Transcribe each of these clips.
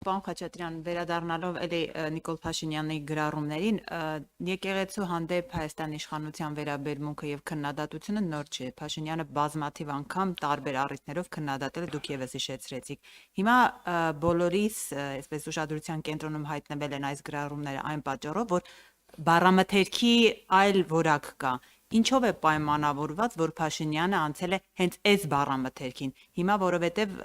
Պարոն Խաչատրյան, վերադառնալով էլի Նիկոլ Փաշինյանի գրառումներին, եկեղեցու հանդեպ Հայաստանի իշխանության վերաբերմունքը եւ քննադատությունը նոր չէ։ Փաշինյանը բազմաթիվ անգամ տարբեր առիթներով քննադատել է, դուք եւս հիշեցրեցիք։ Հիմա բոլորիս, այսպես ուշադրության կենտրոնում հայտնվել են այս գրառումները այն պատճառով, որ բառամթերքի այլ որակ կա։ Ինչով է պայմանավորված, որ Փաշինյանը անցել է հենց այս բառամթերքին։ Հիմա որովհետև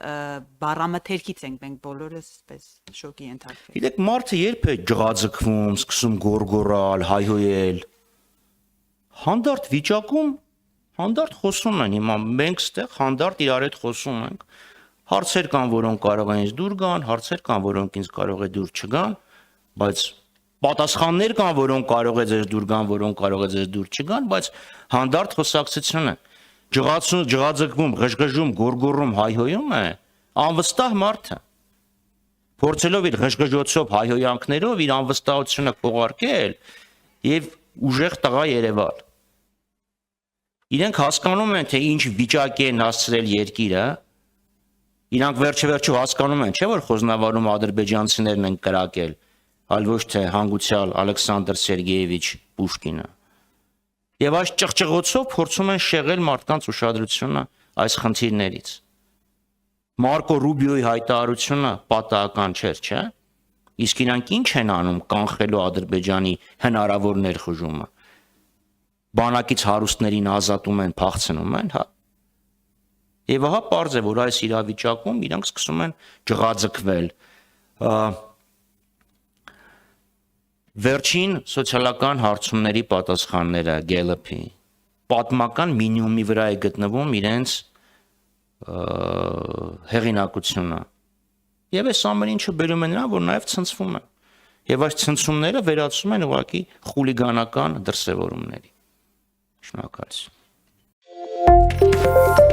բառամթերքից ենք մենք բոլորս այսպես շոկի ենթարկվել։ Գիտեք, մարդը երբ է ջղաձգվում, սկսում գոռգոռալ, հայհոյել։ Հանդարտ վիճակում, հանդարտ խոսում են, հիմա մենք ստեղ հանդարտ իրար հետ խոսում ենք։ Հարցեր կան, որոնք կարող են ինձ դուր գան, հարցեր կան, որոնք ինձ կարող է դուր չգան, բայց պատասխաններ կան, որոնք կարող է ձեզ դուր գան, որոնք կարող է ձեզ դուր չգան, բայց հանդարտ խոսակցություն է։ Ջղաձգվում, ղժղժում, գոռգոռում, հայհոյում է անվստահ մարդը։ Փորձելով իր ղժղժոցով, հայհոյանքներով իր անվստահությունը քողարկել եւ ուժեղ տղա երևալ։ Իրենք հասկանում են, թե ինչ վիճակի են հասցրել երկիրը։ Իրանք վերջը հասկանում են, չէ՞ որ խոզնավարում ադրբեջանցիներն են կրակել, այլ ոչ թե հանգուցյալ Ալեքսանդր Սերգեևիչ Պուշկինը։ Եվ այս ճղճղոցով փորձում են շեղել մարդկանց ուշադրությունը այս խնդիրներից։ Մարկո Ռուբիոյի հայտարարությունը պատահական չէր, չէ՞։ Իսկ իրանք ինչ են անում կանխելու Ադրբեջանի հնարավոր ներխուժումը։ Բանակից հարուստներին ազատում են, փախցնում են, հա։ Եվ ահա պարզ է, որ այս իրավիճակում իրանք սկսում են ջղաձգվել։ Վերջին սոցիալական հարցումների պատասխանները Gallup-ի պատմական մինիմումի վրա է գտնվում իրենց հեղինակությունը։ Եվ այս ամեն ինչը բերում է նրան, որ նաև ցնցվում են։ Եվ այս ցնցումները վերածվում են ուղղակի խուլիգանական դրսևորումների։ Շնորհակալություն։